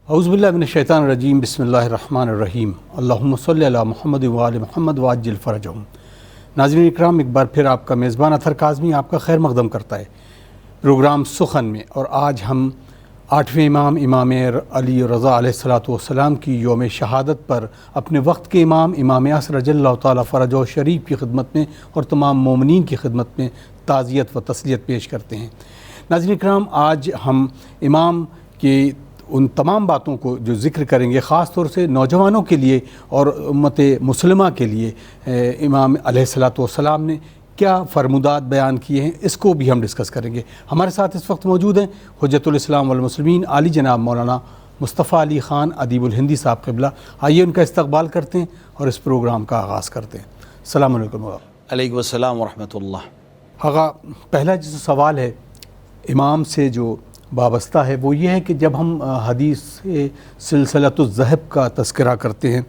اعوذ باللہ من الشیطان الرجیم بسم اللہ الرحمن الرحیم اللہم صلی علی محمد وآل محمد وعجل فرجہم۔ ناظرین اکرام، ایک بار پھر آپ کا میزبان اطہر کاظمی آپ کا خیر مقدم کرتا ہے پروگرام سخن میں، اور آج ہم 8ویں امام علی رضا علیہ السلام کی یوم شہادت پر اپنے وقت کے امام عصر رضی اللہ تعالیٰ فرجہ شریف کی خدمت میں اور تمام مومنین کی خدمت میں تعزیت و تسلیت پیش کرتے ہیں۔ ناظرین اکرام، آج ہم امام کے ان تمام باتوں کو جو ذکر کریں گے، خاص طور سے نوجوانوں کے لیے اور امت مسلمہ کے لیے امام علیہ السلام نے کیا فرمودات بیان کیے ہیں، اس کو بھی ہم ڈسکس کریں گے۔ ہمارے ساتھ اس وقت موجود ہیں حجت الاسلام والمسلمین علی جناب مولانا مصطفیٰ علی خان ادیب الہندی صاحب قبلہ۔ آئیے ان کا استقبال کرتے ہیں اور اس پروگرام کا آغاز کرتے ہیں۔ السلام علیکم۔ علیکم السلام ورحمۃ اللہ۔ آغا، پہلا جو سوال ہے امام سے جو وابستہ ہے وہ یہ ہے کہ جب ہم حدیث سلسلۃ الذہب کا تذکرہ کرتے ہیں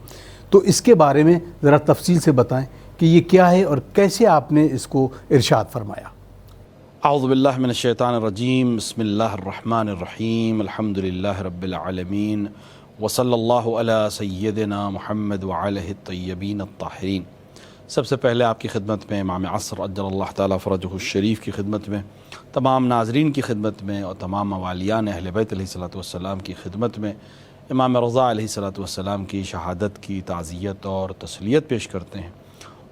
تو اس کے بارے میں ذرا تفصیل سے بتائیں کہ یہ کیا ہے اور کیسے آپ نے اس کو ارشاد فرمایا۔ اعوذ باللہ من الشیطان الرجیم، بسم اللہ الرحمن الرحیم، الحمد للہ رب العالمین، وصلی اللہ علی سیدنا محمد وعلیہ الطیبین الطاہرین۔ سب سے پہلے آپ کی خدمت میں، امام عصر عجل اللہ تعالیٰ فرجہ الشریف کی خدمت میں، تمام ناظرین کی خدمت میں اور تمام موالیان اہل بیت علیہ السلام کی خدمت میں امام رضا علیہ السلام کی شہادت کی تعزیت اور تسلیت پیش کرتے ہیں،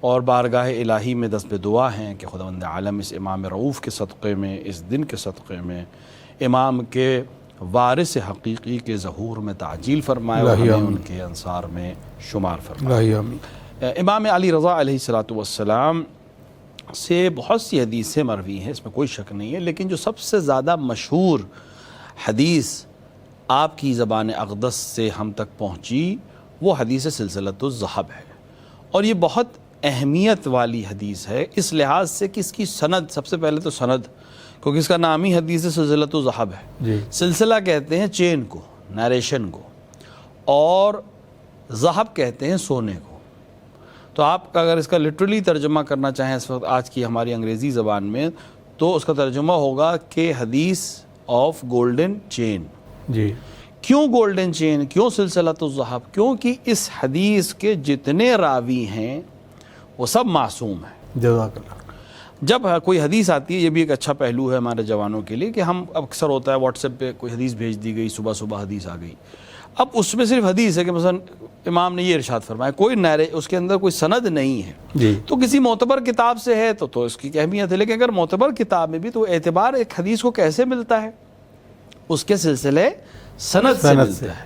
اور بارگاہ الہی میں دست دعا ہیں کہ خداوند عالم اس امام رعوف کے صدقے میں، اس دن کے صدقے میں امام کے وارث حقیقی کے ظہور میں تعجیل فرمائے اور ہمیں ان کے انصار میں شمار فرمائے۔ امام علی رضا علیہ السلام سے بہت سی حدیثیں مروی ہیں، اس میں کوئی شک نہیں ہے، لیکن جو سب سے زیادہ مشہور حدیث آپ کی زبان اقدس سے ہم تک پہنچی وہ حدیث سلسلۃ الذہب ہے، اور یہ بہت اہمیت والی حدیث ہے اس لحاظ سے کہ اس کی سند، سب سے پہلے تو سند، کیونکہ اس کا نام ہی حدیث سلسلۃ الذہب ہے۔ سلسلہ کہتے ہیں چین کو، نیریشن کو، اور ذہب کہتے ہیں سونے کو۔ تو آپ اگر اس کا لٹرلی ترجمہ کرنا چاہیں اس وقت آج کی ہماری انگریزی زبان میں، تو اس کا ترجمہ ہوگا کہ حدیث آف گولڈن چین۔ جی، کیوں گولڈن چین؟ کیوں سلسلۃ الذہب؟ کیونکہ اس حدیث کے جتنے راوی ہیں وہ سب معصوم ہیں۔ جزاک اللہ۔ جب کوئی حدیث آتی ہے، یہ بھی ایک اچھا پہلو ہے ہمارے جوانوں کے لیے کہ ہم اکثر ہوتا ہے واٹس ایپ پہ کوئی حدیث بھیج دی گئی، صبح صبح حدیث آ گئی، اب اس میں صرف حدیث ہے کہ مثلا امام نے یہ ارشاد فرمایا، کوئی اس کے اندر کوئی سند نہیں ہے، تو کسی معتبر کتاب سے ہے تو اس کی اہمیت ہے، لیکن اگر معتبر کتاب میں بھی تو اعتبار ایک حدیث کو کیسے ملتا ہے؟ اس کے سلسلے سند سے ملتا ہے،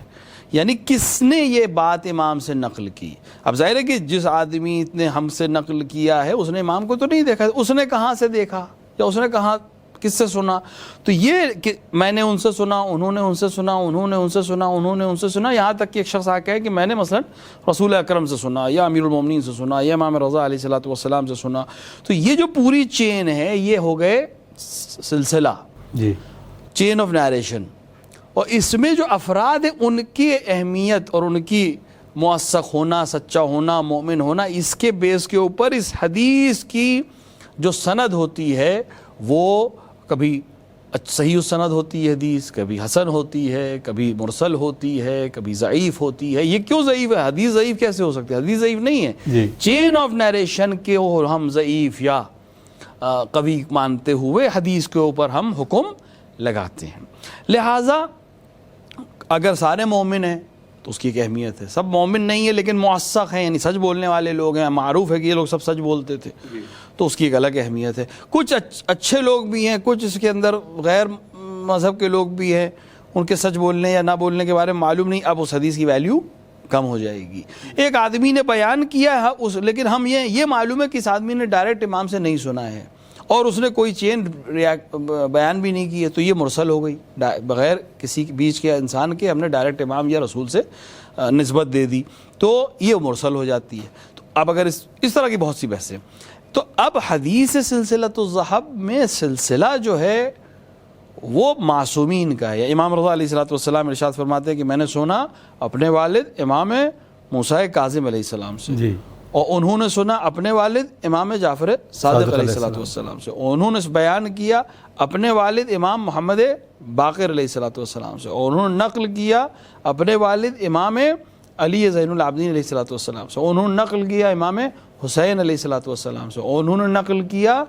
یعنی کس نے یہ بات امام سے نقل کی۔ اب ظاہر ہے کہ جس آدمی نے ہم سے نقل کیا ہے اس نے امام کو تو نہیں دیکھا، اس نے کہاں سے دیکھا یا اس نے کہاں کس سے سنا؟ تو یہ کہ میں نے ان سے سنا، انہوں نے ان سے سنا، انہوں نے ان سے سنا، انہوں نے ان سے سنا، یہاں تک کہ ایک شخص آ کے ہے کہ میں نے مثلا رسول اکرم سے سنا، یا امیر المومنین سے سنا، یا امام رضا علیہ السلام سے سنا۔ تو یہ جو پوری چین ہے یہ ہو گئے سلسلہ، چین آف نیریشن، اور اس میں جو افراد ہیں ان کی اہمیت اور ان کی موثق ہونا، سچا ہونا، مومن ہونا، اس کے بیس کے اوپر اس حدیث کی جو سند ہوتی ہے وہ کبھی صحیح السند ہوتی ہے حدیث، کبھی حسن ہوتی ہے، کبھی مرسل ہوتی ہے، کبھی ضعیف ہوتی ہے۔ یہ کیوں ضعیف ہے؟ حدیث ضعیف کیسے ہو سکتی ہے؟ حدیث ضعیف نہیں ہے، چین آف نیریشن کے ہم ضعیف یا قوی مانتے ہوئے حدیث کے اوپر ہم حکم لگاتے ہیں۔ لہٰذا اگر سارے مومن ہیں تو اس کی ایک اہمیت ہے، سب مومن نہیں ہے لیکن موثق ہیں، یعنی سچ بولنے والے لوگ ہیں، معروف ہے کہ یہ لوگ سب سچ بولتے تھے، تو اس کی ایک الگ اہمیت ہے۔ کچھ اچھے لوگ بھی ہیں، کچھ اس کے اندر غیر مذہب کے لوگ بھی ہیں، ان کے سچ بولنے یا نہ بولنے کے بارے میں معلوم نہیں، اب اس حدیث کی ویلیو کم ہو جائے گی۔ ایک آدمی نے بیان کیا ہے لیکن ہم یہ معلوم ہے کہ اس آدمی نے ڈائریکٹ امام سے نہیں سنا ہے اور اس نے کوئی چین بیان بھی نہیں کی ہے، تو یہ مرسل ہو گئی، بغیر کسی بیچ کے انسان کے ہم نے ڈائریکٹ امام یا رسول سے نسبت دے دی، تو یہ مرسل ہو جاتی ہے۔ تو اب اگر اس طرح کی بہت سی بحثیں، تو اب حدیث سلسلۃ الذہب میں سلسلہ جو ہے وہ معصومین کا ہے۔ امام رضا علیہ السلام ارشاد فرماتے ہیں کہ میں نے سنا اپنے والد امام موسیٰ کاظم علیہ السلام سے، اور انہوں نے سنا اپنے والد امام جعفر صادق علیہ الصلوۃ والسلام سے، انہوں نے بیان کیا اپنے والد امام محمد باقر علیہ الصلوۃ والسلام سے، اور انہوں نے نقل کیا اپنے والد امام علی زین العابدین علیہ الصلوۃ والسلام سے، انہوں نے نقل کیا امام حسین علیہ الصلوۃ والسلام سے، اور انہوں نے نقل کیا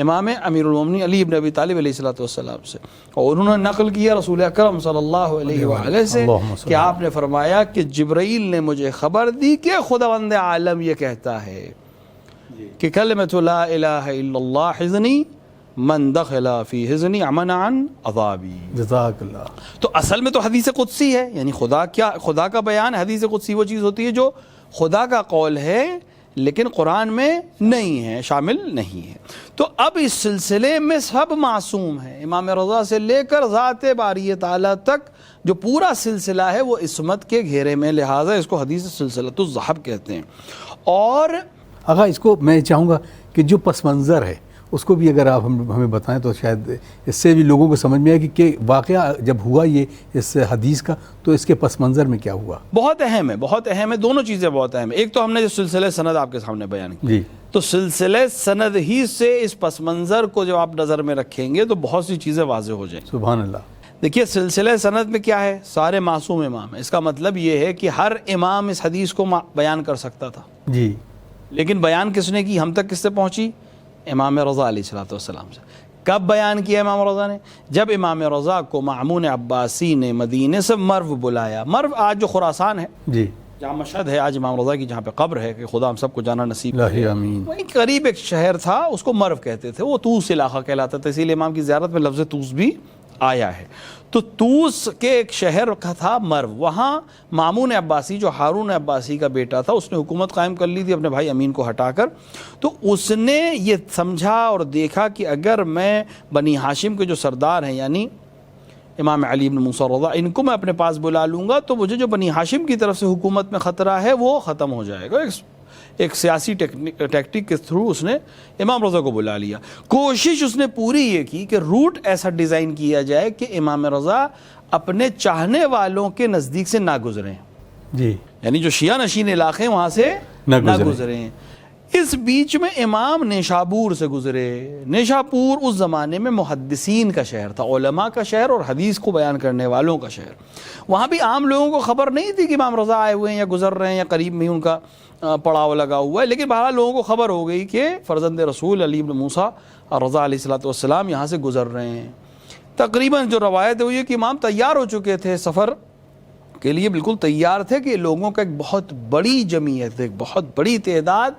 امام امیر المومنین علی ابن ابی طالب علیہ الصلوۃ والسلام سے، اور انہوں نے نقل کیا رسول اکرم صلی اللہ علیہ وآلہ سے کہ آپ نے فرمایا کہ جبرائیل نے مجھے خبر دی کہ خداوند عالم یہ کہتا ہے کہ کلمۃ لا الہ الا اللہ حزنی من دخل فی حزنی امن عن عذابی۔ جزاک اللہ۔ تو اصل میں تو حدیث قدسی ہے، یعنی خدا کا بیان، حدیث قدسی وہ چیز ہوتی ہے جو خدا کا قول ہے لیکن قرآن میں نہیں ہے، شامل نہیں ہے۔ تو اب اس سلسلے میں سب معصوم ہیں، امام رضا سے لے کر ذات باری تعالیٰ تک جو پورا سلسلہ ہے وہ عصمت کے گھیرے میں، لہٰذا اس کو حدیث سلسلۃ الذہب کہتے ہیں۔ اور آقا اس کو میں چاہوں گا کہ جو پس منظر ہے اس کو بھی اگر آپ ہمیں بتائیں تو شاید اس سے بھی لوگوں کو سمجھ میں آئے کہ واقعہ جب ہوا یہ اس حدیث کا تو اس کے پس منظر میں کیا ہوا۔ بہت اہم ہے، بہت اہم ہے، دونوں چیزیں بہت اہم ہیں۔ ایک تو ہم نے جو سلسلہ سند آپ کے سامنے بیان کیا، جی، تو سلسلہ سند ہی سے اس پس منظر کو جب آپ نظر میں رکھیں گے تو بہت سی چیزیں واضح ہو جائیں۔ سبحان اللہ۔ دیکھیے سلسلہ سند میں کیا ہے، سارے معصوم امام ہیں، اس کا مطلب یہ ہے کہ ہر امام اس حدیث کو بیان کر سکتا تھا، جی، لیکن بیان کس نے کی، ہم تک کس سے پہنچی؟ امام رضا علیہ الصلوۃ والسلام سے۔ کب بیان کیا امام رضا نے؟ جب امام رضا کو مأمون عباسی نے مدینے سے مرو بلایا۔ مرو آج جو خراسان ہے، جی، جہاں مشہد ہے آج امام رضا کی، جہاں پہ قبر ہے، کہ خدا ہم سب کو جانا نصیب کرے، الہی آمین۔ وہیں قریب ایک شہر تھا، اس کو مرو کہتے تھے، وہ طوس علاقہ کہلاتا تھا، اسی لیے امام کی زیارت میں لفظ طوس بھی آیا ہے۔ تو طوس کے ایک شہر کا تھا مرو، وہاں مامون عباسی جو ہارون عباسی کا بیٹا تھا، اس نے حکومت قائم کر لی تھی اپنے بھائی امین کو ہٹا کر۔ تو اس نے یہ سمجھا اور دیکھا کہ اگر میں بنی ہاشم کے جو سردار ہیں یعنی امام علی بن موسیٰ رضا، ان کو میں اپنے پاس بلا لوں گا تو مجھے جو بنی ہاشم کی طرف سے حکومت میں خطرہ ہے وہ ختم ہو جائے گا۔ ایک سیاسی ٹیکٹک کے تھرو اس نے امام رضا کو بلا لیا۔ کوشش اس نے پوری یہ کی کہ روٹ ایسا ڈیزائن کیا جائے کہ امام رضا اپنے چاہنے والوں کے نزدیک سے نہ گزریں، جی، یعنی جو شیعہ نشین علاقے ہیں وہاں سے نہ گزریں۔ اس بیچ میں امام نیشابور سے گزرے۔ نیشابور اس زمانے میں محدثین کا شہر تھا، علماء کا شہر اور حدیث کو بیان کرنے والوں کا شہر۔ وہاں بھی عام لوگوں کو خبر نہیں تھی کہ امام رضا آئے ہوئے ہیں یا گزر رہے ہیں یا قریب میں ان کا پڑاؤ لگا ہوا ہے، لیکن بہرحال لوگوں کو خبر ہو گئی کہ فرزند رسول علی بن موسیٰ رضا علیہ الصلوۃ والسلام یہاں سے گزر رہے ہیں۔ تقریباً جو روایت ہے وہ یہ کہ امام تیار ہو چکے تھے، سفر کے لیے بالکل تیار تھے کہ لوگوں کا ایک بہت بڑی جمعیت، ایک بہت بڑی تعداد،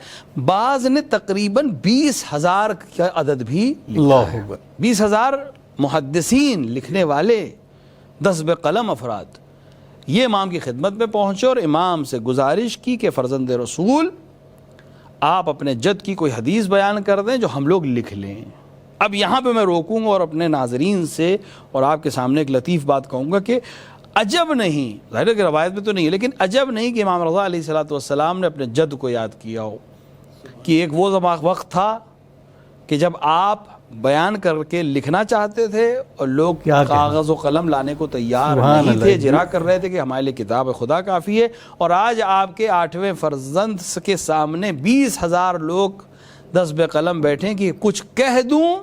بعض نے تقریباً 20,000 کا عدد بھی لکھا ہے۔ 20,000 محدثین، لکھنے والے، 10 بے قلم افراد، یہ امام کی خدمت میں پہنچے اور امام سے گزارش کی کہ فرزند رسول آپ اپنے جد کی کوئی حدیث بیان کر دیں جو ہم لوگ لکھ لیں۔ اب یہاں پہ میں روکوں گا اور اپنے ناظرین سے اور آپ کے سامنے ایک لطیف بات کہوں گا کہ عجب نہیں، ظاہر ہے کہ روایت میں تو نہیں ہے، لیکن عجب نہیں کہ امام رضا علیہ الصلوۃ والسلام نے اپنے جد کو یاد کیا ہو کہ ایک وہ وقت تھا کہ جب آپ بیان کر کے لکھنا چاہتے تھے اور لوگ کاغذ و قلم لانے کو تیار نہیں تھے، جرا کر رہے تھے کہ ہمارے لیے کتاب خدا کافی ہے، اور آج آپ کے 8ویں فرزند کے سامنے 20,000 لوگ 10 بے قلم بیٹھیں کہ کچھ کہہ دوں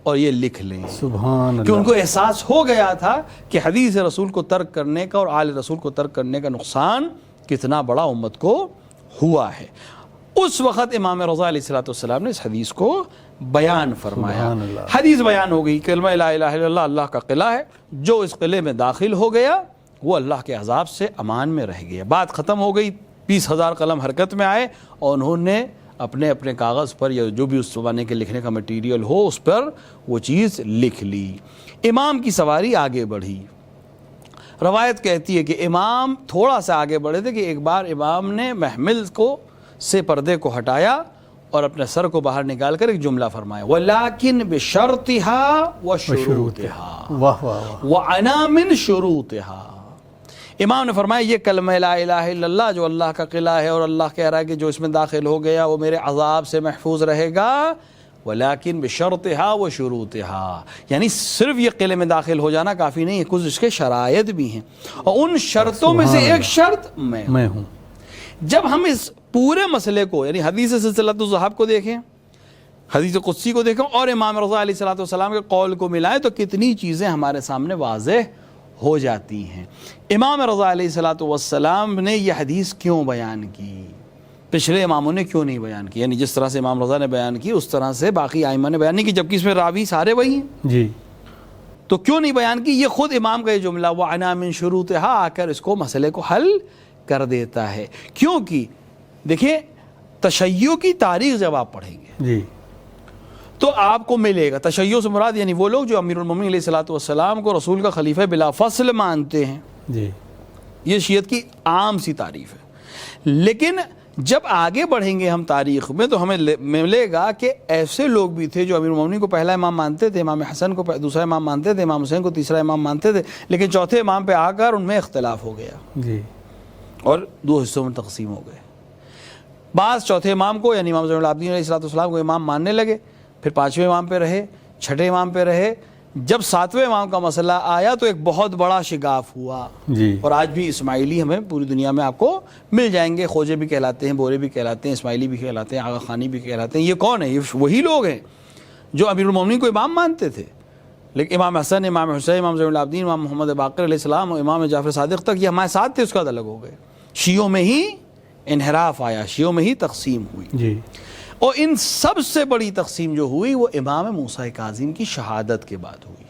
اور یہ لکھ لیں۔ سبحان اللہ۔ کہ ان کو احساس ہو گیا تھا کہ حدیث رسول کو ترک کرنے کا اور آل رسول کو ترک کرنے کا نقصان کتنا بڑا امت کو ہوا ہے۔ اس وقت امام رضا علیہ الصلوۃ والسلام نے اس حدیث کو بیان فرمایا۔ حدیث بیان ہو گئی، کلمہ لا الہ الا اللہ اللہ کا قلعہ ہے، جو اس قلعے میں داخل ہو گیا وہ اللہ کے عذاب سے امان میں رہ گیا۔ بات ختم ہو گئی، 20,000 قلم حرکت میں آئے اور انہوں نے اپنے اپنے کاغذ پر یا جو بھی اس زمانے کے لکھنے کا مٹیریل ہو اس پر وہ چیز لکھ لی۔ امام کی سواری آگے بڑھی۔ روایت کہتی ہے کہ امام تھوڑا سا آگے بڑھے تھے کہ ایک بار امام نے محمل کو سے پردے کو ہٹایا اور اپنے سر کو باہر نکال کر ایک جملہ فرمایا، وَلَٰكِن بِشَرْطِهَا وَشُرُوطِهَا واہ واہ وَأَنَا مِن شُرُوطِهَا۔ امام نے فرمایا یہ کلمہ لا الہ الا اللہ جو اللہ کا قلعہ ہے اور اللہ کہہ رہا ہے کہ جو اس میں داخل ہو گیا وہ میرے عذاب سے محفوظ رہے گا، ولیکن بشرطها وشروطها، یعنی صرف یہ قلعے میں داخل ہو جانا کافی نہیں ہے، کچھ اس کے شرائط بھی ہیں، اور ان شرطوں میں سے ایک شرط میں ہوں۔ جب ہم اس پورے مسئلے کو یعنی حدیث سلسلۃ الذہب کو دیکھیں، حدیث قدسی کو دیکھیں اور امام رضا علیہ الصلوۃ والسلام کے قول کو ملائیں تو کتنی چیزیں ہمارے سامنے واضح ہو جاتی ہیں۔ امام رضا علیہ الصلوۃ والسلام نے یہ حدیث کیوں بیان کی، پچھلے اماموں نے کیوں نہیں بیان کی؟ یعنی جس طرح سے امام رضا نے بیان کی اس طرح سے باقی ائمہ نے بیان نہیں کی، جبکہ اس میں راوی سارے وہی ہیں۔ جی تو کیوں نہیں بیان کی؟ یہ خود امام کا یہ جملہ وَعَنَا مِن شُرُوطِهَا آ کر اس کو مسئلے کو حل کر دیتا ہے۔ کیونکہ دیکھیں تشیع کی تاریخ جب آپ پڑھیں گے جی تو آپ کو ملے گا، تشیع سے مراد یعنی وہ لوگ جو امیر المومنین علیہ الصلوۃ والسلام کو رسول کا خلیفہ بلا فصل مانتے ہیں، جی یہ شیعت کی عام سی تعریف ہے۔ لیکن جب آگے بڑھیں گے ہم تاریخ میں تو ہمیں ملے گا کہ ایسے لوگ بھی تھے جو امیر المومنین کو پہلا امام مانتے تھے، امام حسن کو دوسرا امام مانتے تھے، امام حسین کو تیسرا امام مانتے تھے، لیکن چوتھے امام پہ آ کر ان میں اختلاف ہو گیا جی اور دو حصوں میں تقسیم ہو گئے۔ بعض چوتھے امام کو یعنی امام زین العابدین علیہ السلام کو امام ماننے لگے، پھر پانچویں امام پہ رہے، چھٹے امام پہ رہے۔ جب ساتویں امام کا مسئلہ آیا تو ایک بہت بڑا شگاف ہوا، جی اور آج بھی اسماعیلی ہمیں پوری دنیا میں آپ کو مل جائیں گے، خوجے بھی کہلاتے ہیں، بورے بھی کہلاتے ہیں، اسماعیلی بھی کہلاتے ہیں، آغا خانی بھی کہلاتے ہیں۔ یہ کون ہے؟ یہ وہی لوگ ہیں جو امیر المومنین کو امام مانتے تھے، لیکن امام حسن، امام حسین، امام زین العابدین، امام محمد باقر علیہ السلام اور امام جعفر صادق تک یہ ہمارے ساتھ تھے، اس کا الگ ہو گئے۔ شیعوں میں ہی انحراف آیا، شیعوں میں ہی تقسیم ہوئی، جی اور ان سب سے بڑی تقسیم جو ہوئی وہ امام موسیٰ کاظم کی شہادت کے بعد ہوئی،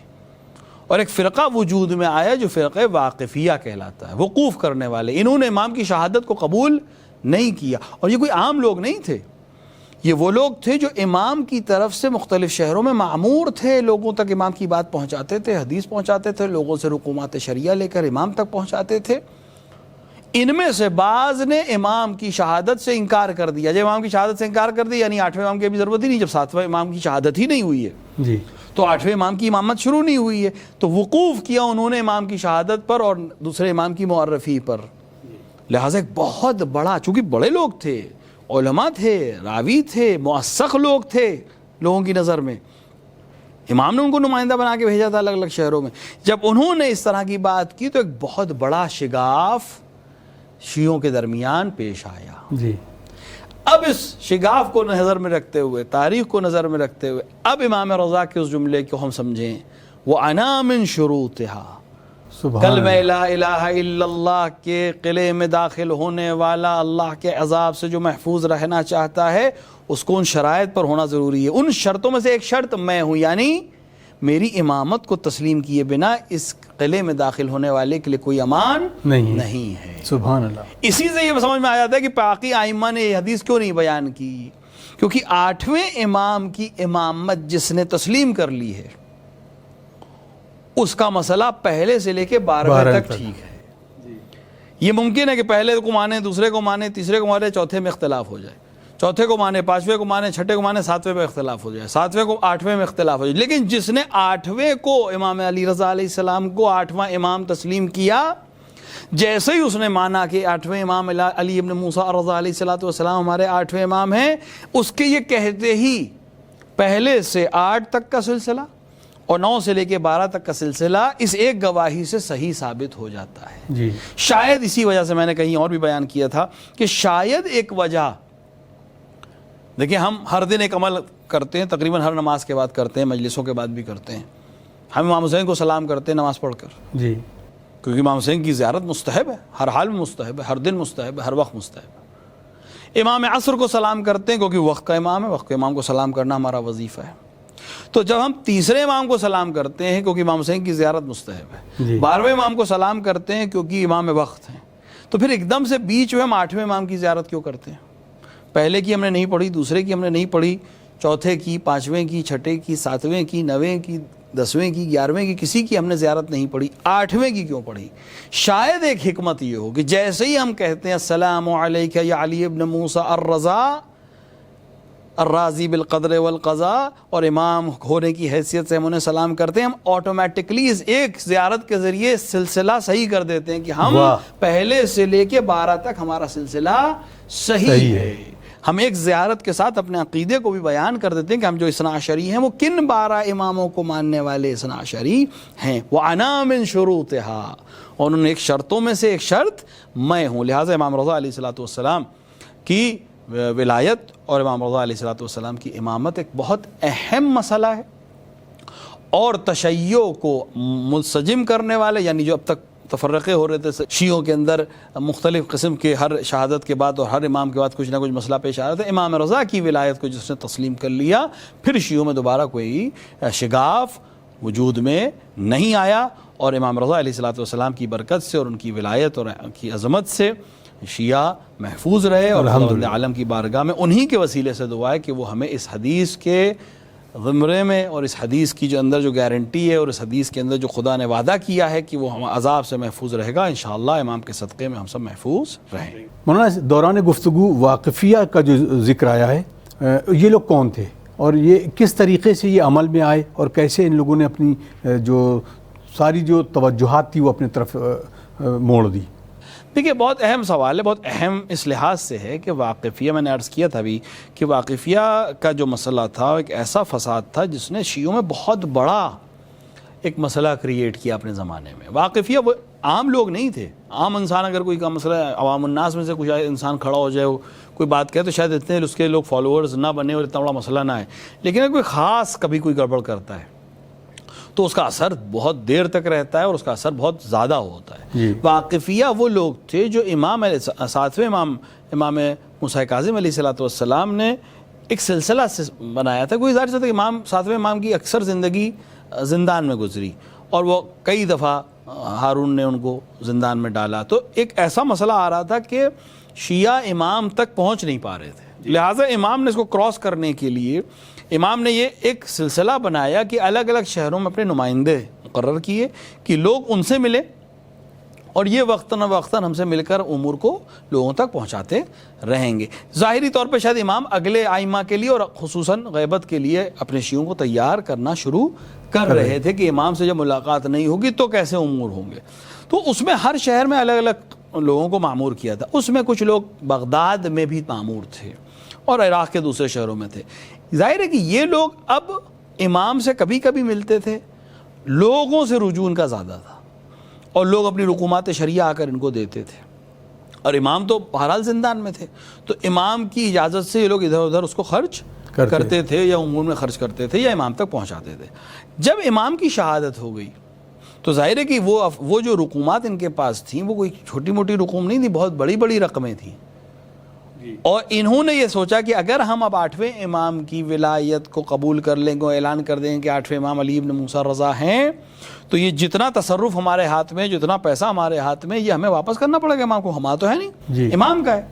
اور ایک فرقہ وجود میں آیا جو فرقہ واقفیہ کہلاتا ہے، وقوف کرنے والے۔ انہوں نے امام کی شہادت کو قبول نہیں کیا، اور یہ کوئی عام لوگ نہیں تھے، یہ وہ لوگ تھے جو امام کی طرف سے مختلف شہروں میں معمور تھے، لوگوں تک امام کی بات پہنچاتے تھے، حدیث پہنچاتے تھے، لوگوں سے رقومات شریعہ لے کر امام تک پہنچاتے تھے۔ ان میں سے بعض نے امام کی شہادت سے انکار کر دیا۔ جب امام کی شہادت سے انکار کر دیا یعنی آٹھویں امام کی بھی ضرورت ہی نہیں، جب ساتویں امام کی شہادت ہی نہیں ہوئی ہے جی تو آٹھویں امام کی امامت شروع نہیں ہوئی ہے، تو وقوف کیا انہوں نے امام کی شہادت پر اور دوسرے امام کی معرفی پر۔ لہٰذا ایک بہت بڑا، چونکہ بڑے لوگ تھے، علماء تھے، راوی تھے، موثق لوگ تھے لوگوں کی نظر میں، امام نے ان کو نمائندہ بنا کے بھیجا تھا الگ الگ شہروں میں۔ جب انہوں نے اس طرح کی بات کی تو ایک بہت بڑا شگاف شیعوں کے درمیان پیش آیا۔ جی اب اس شگاف کو نظر میں رکھتے ہوئے، تاریخ کو نظر میں رکھتے ہوئے، اب امام رضا کے اس جملے کو ہم سمجھیں، وَعَنَا مِن شُرُوطِهَا، سبحان کلمہ لا الہ الا اللہ کے قلعے میں داخل ہونے والا، اللہ کے عذاب سے جو محفوظ رہنا چاہتا ہے اس کو ان شرائط پر ہونا ضروری ہے۔ ان شرطوں میں سے ایک شرط میں ہوں، یعنی میری امامت کو تسلیم کیے بنا اس قلعے میں داخل ہونے والے کے لیے کوئی امان نہیں ہے۔ سبحان اللہ۔ اسی سے یہ سمجھ میں آ جاتا ہے کہ باقی ائمہ نے یہ حدیث کیوں نہیں بیان کی، کیونکہ آٹھویں امام کی امامت جس نے تسلیم کر لی ہے اس کا مسئلہ پہلے سے لے کے 12ویں تک ٹھیک ہے۔ یہ ممکن ہے کہ پہلے کو مانے، دوسرے کو مانے، تیسرے کو مانے، چوتھے میں اختلاف ہو جائے، چوتھے کو مانے، پانچویں کو مانے، چھٹے کو مانے، ساتویں میں اختلاف ہو جائے، ساتویں کو آٹھویں میں اختلاف ہو جائے۔ لیکن جس نے آٹھویں کو امام علی رضا علیہ السلام کو آٹھواں امام تسلیم کیا، جیسے ہی اس نے مانا کہ آٹھویں امام علی ابن موسیٰ رضا علیہ السلام ہمارے آٹھویں امام ہیں، اس کے یہ کہتے ہی پہلے سے 8 تک کا سلسلہ اور 9 سے لے کے 12 تک کا سلسلہ اس ایک گواہی سے صحیح ثابت ہو جاتا ہے۔ جی شاید اسی وجہ سے میں نے کہیں اور بھی بیان کیا تھا کہ شاید ایک وجہ، دیکھیں ہم ہر دن ایک عمل کرتے ہیں، تقریباً ہر نماز کے بعد کرتے ہیں، مجلسوں کے بعد بھی کرتے ہیں، ہم امام حسین کو سلام کرتے ہیں نماز پڑھ کر، جی کیونکہ امام حسین کی زیارت مستحب ہے، ہر حال میں مستحب ہے، ہر دن مستحب ہے، ہر وقت مستحب ہے۔ امام عصر کو سلام کرتے ہیں کیونکہ وقت کا امام ہے، وقت کے امام کو سلام کرنا ہمارا وظیفہ ہے۔ تو جب ہم تیسرے امام کو سلام کرتے ہیں کیونکہ امام حسین کی زیارت مستحب ہے، جی 12ویں امام کو سلام کرتے ہیں کیونکہ امام وقت ہیں، تو پھر ایک دم سے بیچ میں ہم 8ویں امام کی زیارت کیوں کرتے ہیں؟ پہلے کی ہم نے نہیں پڑھی، دوسرے کی ہم نے نہیں پڑھی، چوتھے کی، پانچویں کی، چھٹے کی، ساتویں کی، 9ویں کی، 10ویں کی، 11ویں کی، کسی کی ہم نے زیارت نہیں پڑھی، 8ویں کی کیوں پڑھی؟ شاید ایک حکمت یہ ہو کہ جیسے ہی ہم کہتے ہیں السلام علیکہ یا علی ابن موسیٰ الرضا الراضی بالقدر والقضاء، اور امام ہونے کی حیثیت سے ہم انہیں سلام کرتے ہیں، ہم آٹومیٹکلی اس ایک زیارت کے ذریعے سلسلہ صحیح کر دیتے ہیں کہ ہم پہلے سے لے کے 12 تک ہمارا سلسلہ صحیح ہے۔ ہم ایک زیارت کے ساتھ اپنے عقیدے کو بھی بیان کر دیتے ہیں کہ ہم جو اثنا عشری ہیں وہ کن 12 اماموں کو ماننے والے اثنا عشری ہیں۔ وَعَنَا مِن شُرُوطِهَا، اور انہوں نے ایک شرطوں میں سے ایک شرط میں ہوں۔ لہٰذا امام رضا علیہ السلام کی ولایت اور امام رضا علیہ السلام کی امامت ایک بہت اہم مسئلہ ہے، اور تشیع کو منسجم کرنے والے، یعنی جو اب تک تفرقے ہو رہے تھے شیعوں کے اندر، مختلف قسم کے ہر شہادت کے بعد اور ہر امام کے بعد کچھ نہ کچھ مسئلہ پیش آ رہا تھا، امام رضا کی ولایت کو جس نے تسلیم کر لیا، پھر شیعوں میں دوبارہ کوئی شگاف وجود میں نہیں آیا، اور امام رضا علیہ السلام کی برکت سے اور ان کی ولایت اور ان کی عظمت سے شیعہ محفوظ رہے، اور خداوند عالم کی بارگاہ میں انہی کے وسیلے سے دعا ہے کہ وہ ہمیں اس حدیث کے زمرے میں اور اس حدیث کی جو اندر جو گارنٹی ہے اور اس حدیث کے اندر جو خدا نے وعدہ کیا ہے کہ وہ ہم عذاب سے محفوظ رہے گا، انشاءاللہ امام کے صدقے میں ہم سب محفوظ رہیں۔ مولانا دوران گفتگو واقفیہ کا جو ذکر آیا ہے، یہ لوگ کون تھے اور یہ کس طریقے سے یہ عمل میں آئے اور کیسے ان لوگوں نے اپنی جو ساری جو توجہات تھی وہ اپنی طرف موڑ دی؟ دیکھیے بہت اہم سوال ہے، بہت اہم اس لحاظ سے ہے کہ واقفیہ، میں نے عرض کیا تھا ابھی کہ واقفیہ کا جو مسئلہ تھا ایک ایسا فساد تھا جس نے شیعوں میں بہت بڑا ایک مسئلہ کریٹ کیا اپنے زمانے میں۔ واقفیہ وہ عام لوگ نہیں تھے، عام انسان اگر کوئی کا مسئلہ عوام الناس میں سے کوئی انسان کھڑا ہو جائے کوئی بات کہے تو شاید اتنے اس کے لوگ فالوورز نہ بنے اور اتنا بڑا مسئلہ نہ ہے، لیکن اگر کوئی خاص کبھی کوئی گڑبڑ کرتا ہے تو اس کا اثر بہت دیر تک رہتا ہے اور اس کا اثر بہت زیادہ ہوتا ہے۔ واقفیہ وہ لوگ تھے جو ساتویں امام موسیٰ کاظم علیہ السلام نے ایک سلسلہ سے بنایا تھا۔ کوئی ظاہر سے تھا ساتویں امام کی اکثر زندگی زندان میں گزری اور وہ کئی دفعہ ہارون نے ان کو زندان میں ڈالا، تو ایک ایسا مسئلہ آ رہا تھا کہ شیعہ امام تک پہنچ نہیں پا رہے تھے، لہٰذا امام نے اس کو کراس کرنے کے لیے امام نے یہ ایک سلسلہ بنایا کہ الگ الگ شہروں میں اپنے نمائندے مقرر کیے کہ لوگ ان سے ملے اور یہ وقتاً وقتاً ہم سے مل کر امور کو لوگوں تک پہنچاتے رہیں گے۔ ظاہری طور پہ شاید امام اگلے آئمہ کے لیے اور خصوصاً غیبت کے لیے اپنے شیعوں کو تیار کرنا شروع کر رہے تھے کہ امام سے جب ملاقات نہیں ہوگی تو کیسے امور ہوں گے، تو اس میں ہر شہر میں الگ الگ لوگوں کو معمور کیا تھا۔ اس میں کچھ لوگ بغداد میں بھی معمور تھے اور عراق کے دوسرے شہروں میں تھے۔ ظاہر ہے کہ یہ لوگ اب امام سے کبھی کبھی ملتے تھے، لوگوں سے رجوع ان کا زیادہ تھا اور لوگ اپنی رقومات شرعیہ آ کر ان کو دیتے تھے، اور امام تو بہرحال زندان میں تھے، تو امام کی اجازت سے یہ لوگ ادھر ادھر اس کو خرچ کرتے تھے یا امور میں خرچ کرتے تھے یا امام تک پہنچاتے تھے۔ جب امام کی شہادت ہو گئی تو ظاہر ہے کہ وہ جو رقومات ان کے پاس تھیں وہ کوئی چھوٹی موٹی رقوم نہیں تھی، بہت بڑی بڑی رقمیں تھیں، اور انہوں نے یہ سوچا کہ اگر ہم اب 8ویں امام کی ولایت کو قبول کر لیں گے، اعلان کر دیں کہ 8ویں امام علی ابن موسیٰ رضا ہیں، تو یہ جتنا تصرف ہمارے ہاتھ میں، جتنا پیسہ ہمارے ہاتھ میں، یہ ہمیں واپس کرنا پڑے گا امام کو، ہمارا تو ہے نہیں، امام کا ہے،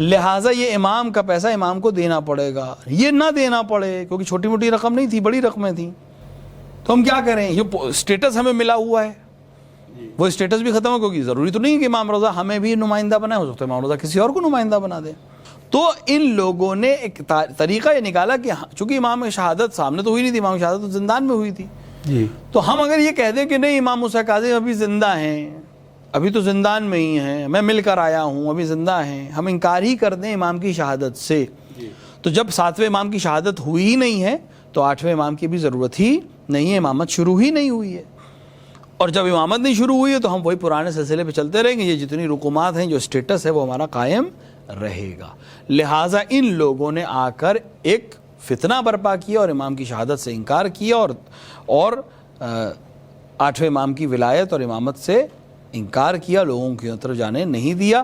لہٰذا یہ امام کا پیسہ امام کو دینا پڑے گا۔ یہ نہ دینا پڑے کیونکہ چھوٹی موٹی رقم نہیں تھی، بڑی رقمیں تھیں، تو ہم کیا کریں؟ یہ اسٹیٹس ہمیں ملا ہوا ہے، وہ اسٹیٹس بھی ختم ہو، کیونکہ ضروری تو نہیں کہ امام رضا ہمیں بھی نمائندہ بنائے، ہو سکتا ہے امام رضا کسی اور کو نمائندہ بنا دے۔ تو ان لوگوں نے ایک طریقہ یہ نکالا کہ چونکہ امام شہادت سامنے تو ہوئی نہیں تھی، امام شہادت تو زندان میں ہوئی تھی، تو ہم اگر یہ کہہ دیں کہ نہیں امام موسیٰ کاظم ابھی زندہ ہیں، ابھی تو زندان میں ہی ہیں، میں مل کر آیا ہوں، ابھی زندہ ہیں، ہم انکار ہی کر دیں امام کی شہادت سے، تو جب 7ویں امام کی شہادت ہوئی ہی نہیں ہے تو 8ویں امام کی بھی ضرورت ہی نہیں ہے، امامت شروع ہی نہیں ہوئی ہے، اور جب امامت نہیں شروع ہوئی ہے تو ہم وہی پرانے سلسلے پہ چلتے رہیں گے، یہ جتنی رقومات ہیں، جو اسٹیٹس ہے وہ ہمارا قائم رہے گا۔ لہٰذا ان لوگوں نے آ کر ایک فتنہ برپا کیا اور امام کی شہادت سے انکار کیا اور 8ویں امام کی ولایت اور امامت سے انکار کیا، لوگوں کی طرف جانے نہیں دیا۔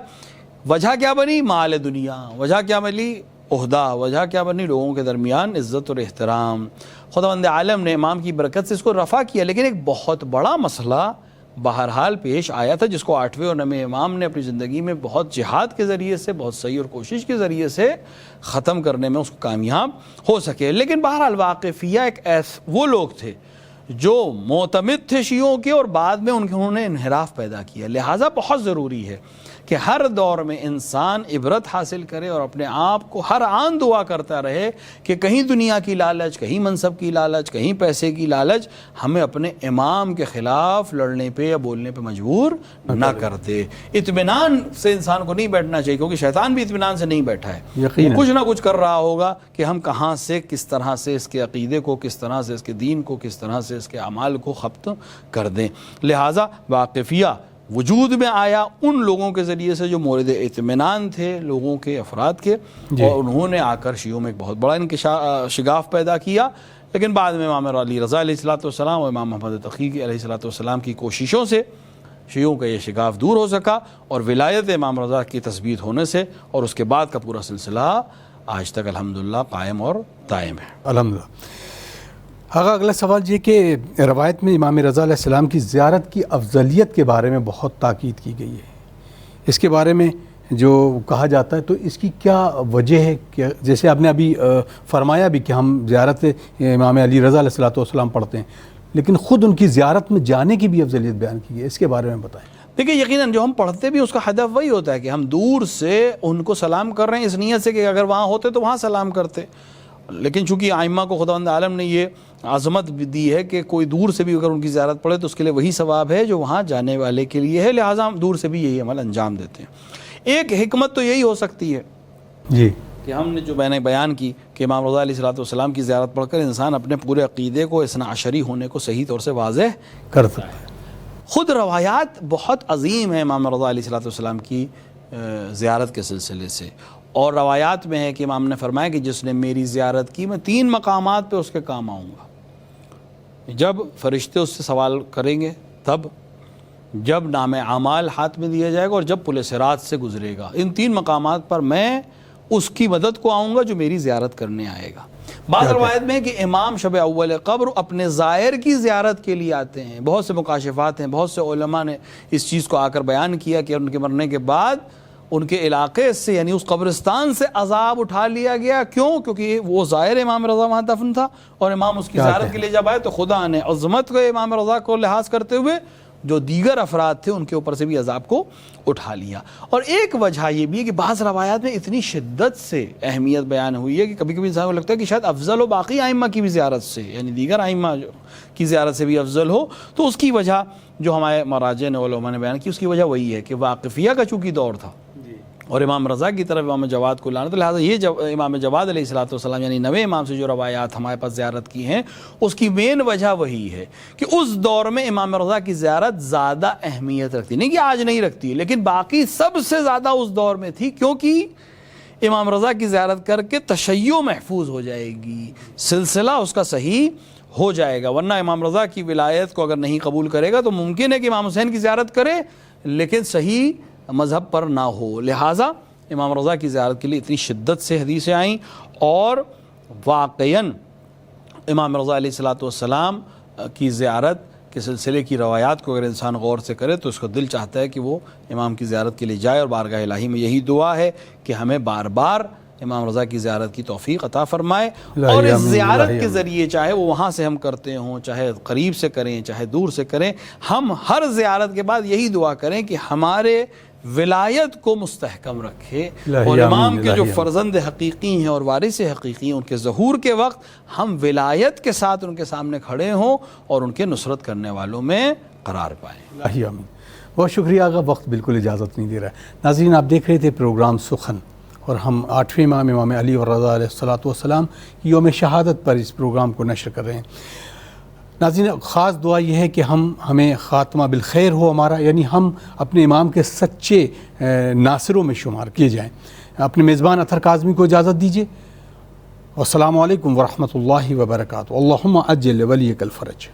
وجہ کیا بنی؟ مال دنیا، وجہ کیا بنی؟ عہدہ، وجہ کیا بنی؟ لوگوں کے درمیان عزت اور احترام۔ خداوند عالم نے امام کی برکت سے اس کو رفع کیا، لیکن ایک بہت بڑا مسئلہ بہرحال پیش آیا تھا جس کو 8ویں اور 9ویں امام نے اپنی زندگی میں بہت جہاد کے ذریعے سے، بہت صحیح اور کوشش کے ذریعے سے ختم کرنے میں اس کو کامیاب ہو سکے۔ لیکن بہرحال واقفیہ ایک وہ لوگ تھے جو معتمد تھے شیعوں کے، اور بعد میں انہوں نے انحراف پیدا کیا، لہٰذا بہت ضروری ہے کہ ہر دور میں انسان عبرت حاصل کرے اور اپنے آپ کو ہر آن دعا کرتا رہے کہ کہیں دنیا کی لالچ، کہیں منصب کی لالچ، کہیں پیسے کی لالچ ہمیں اپنے امام کے خلاف لڑنے پہ یا بولنے پہ مجبور نہ کر دے۔ اطمینان سے انسان کو نہیں بیٹھنا چاہیے، کیونکہ شیطان بھی اطمینان سے نہیں بیٹھا ہے، وہ کچھ نہ کچھ کر رہا ہوگا کہ ہم کہاں سے، کس طرح سے اس کے عقیدے کو، کس طرح سے اس کے دین کو، کس طرح سے اس کے اعمال کو ختم کر دیں۔ لہٰذا واقفیہ وجود میں آیا ان لوگوں کے ذریعے سے جو مورد اطمینان تھے لوگوں کے افراد کے، اور انہوں نے آ کر شیعوں میں ایک بہت بڑا شگاف پیدا کیا. لیکن بعد میں امام علی رضا علیہ الصلوۃ والسلام اور امام محمد تقی علیہ الصلوۃ والسلام کی کوششوں سے شیعوں کا یہ شگاف دور ہو سکا، اور ولایت امام رضا کی تثبیت ہونے سے اور اس کے بعد کا پورا سلسلہ آج تک الحمدللہ قائم اور دائم ہے. الحمدللہ. آقا اگلا سوال یہ کہ روایت میں امام رضا علیہ السلام کی زیارت کی افضلیت کے بارے میں بہت تاکید کی گئی ہے. اس کے بارے میں جو کہا جاتا ہے تو اس کی کیا وجہ ہے؟ کہ جیسے آپ نے ابھی فرمایا بھی کہ ہم زیارت امام علی رضا علیہ السلام پڑھتے ہیں، لیکن خود ان کی زیارت میں جانے کی بھی افضلیت بیان کی ہے. اس کے بارے میں بتائیں. دیکھیں یقیناً جو ہم پڑھتے بھی اس کا ہدف وہی ہوتا ہے کہ ہم دور سے ان کو سلام کر رہے ہیں اس نیت سے کہ اگر وہاں ہوتے تو وہاں سلام کرتے. لیکن چونکہ ائمہ کو خداوند عالم نے یہ عظمت دی ہے کہ کوئی دور سے بھی اگر ان کی زیارت پڑھے تو اس کے لیے وہی ثواب ہے جو وہاں جانے والے کے لیے ہے، لہٰذا ہم دور سے بھی یہی عمل انجام دیتے ہیں. ایک حکمت تو یہی ہو سکتی ہے جی کہ ہم نے جو میں نے بیان کی کہ امام رضا علیہ الصلوۃ والسلام کی زیارت پڑھ کر انسان اپنے پورے عقیدے کو اثنا عشری ہونے کو صحیح طور سے واضح کر سکتے ہیں. خود روایات بہت عظیم ہیں امام رضا علیہ الصلوۃ والسلام کی زیارت کے سلسلے سے، اور روایات میں ہے کہ امام نے فرمایا کہ جس نے میری زیارت کی میں 3 مقامات پہ اس کے کام آؤں گا. جب فرشتے اس سے سوال کریں گے تب، جب نام اعمال ہاتھ میں دیا جائے گا، اور جب پل صراط سے گزرے گا. ان 3 مقامات پر میں اس کی مدد کو آؤں گا جو میری زیارت کرنے آئے گا. بعض روایت میں ہے کہ امام شب اول قبر اپنے زائر کی زیارت کے لیے آتے ہیں. بہت سے مکاشفات ہیں، بہت سے علماء نے اس چیز کو آ کر بیان کیا کہ ان کے مرنے کے بعد ان کے علاقے سے یعنی اس قبرستان سے عذاب اٹھا لیا گیا. کیوں؟ کیونکہ وہ زائر امام رضا وہاں دفن تھا، اور امام اس کی زیارت کے لیے جب آئے تو خدا نے عظمت کو امام رضا کو لحاظ کرتے ہوئے جو دیگر افراد تھے ان کے اوپر سے بھی عذاب کو اٹھا لیا. اور ایک وجہ یہ بھی ہے کہ بعض روایات میں اتنی شدت سے اہمیت بیان ہوئی ہے کہ کبھی کبھی انسان کو لگتا ہے کہ شاید افضل ہو باقی ائمہ کی بھی زیارت سے، یعنی دیگر ائمہ کی زیارت سے بھی افضل ہو. تو اس کی وجہ جو ہمارے مراجع نے علماء نے بیان کی اس کی وجہ وہی ہے کہ واقفیہ کا چونکہ دور تھا اور امام رضا کی طرف امام جواد کو لانا، تو لہٰذا یہ امام جواد علیہ الصلوۃ والسلام یعنی 9ویں امام سے جو روایات ہمارے پاس زیارت کی ہیں اس کی مین وجہ وہی ہے کہ اس دور میں امام رضا کی زیارت زیادہ اہمیت رکھتی، نہیں کہ آج نہیں رکھتی، لیکن باقی سب سے زیادہ اس دور میں تھی، کیونکہ امام رضا کی زیارت کر کے تشیع محفوظ ہو جائے گی، سلسلہ اس کا صحیح ہو جائے گا. ورنہ امام رضا کی ولایت کو اگر نہیں قبول کرے گا تو ممکن ہے کہ امام حسین کی زیارت کرے لیکن صحیح مذہب پر نہ ہو. لہٰذا امام رضا کی زیارت کے لیے اتنی شدت سے حدیثیں آئیں، اور واقعاً امام رضا علیہ الصلوۃ والسلام کی زیارت کے سلسلے کی روایات کو اگر انسان غور سے کرے تو اس کو دل چاہتا ہے کہ وہ امام کی زیارت کے لیے جائے. اور بارگاہ الہی میں یہی دعا ہے کہ ہمیں بار بار امام رضا کی زیارت کی توفیق عطا فرمائے، اور اس زیارت کے ذریعے چاہے وہ وہاں سے ہم کرتے ہوں، چاہے قریب سے کریں چاہے دور سے کریں، ہم ہر زیارت کے بعد یہی دعا کریں کہ ہمارے ولایت کو مستحکم رکھے، اور امام کے جو فرزند حقیقی ہیں اور وارث حقیقی ہیں ان کے ظہور کے وقت ہم ولایت کے ساتھ ان کے سامنے کھڑے ہوں اور ان کے نصرت کرنے والوں میں قرار پائیں. الہی آمین. بہت شکریہ آقا، وقت بالکل اجازت نہیں دے رہا ہے. ناظرین آپ دیکھ رہے تھے پروگرام سخن، اور ہم 8ویں امام علی رضا علیہ الصلوۃ والسلام کی یوم شہادت پر اس پروگرام کو نشر کر رہے ہیں. ناظرین خاص دعا یہ ہے کہ ہمیں خاتمہ بالخیر ہو ہمارا، یعنی ہم اپنے امام کے سچے ناصروں میں شمار کیے جائیں. اپنے میزبان اطہر کاظمی کو اجازت دیجیے. والسلام علیکم ورحمۃ اللہ وبرکاتہ. اللہم عجل ولیک الفرج.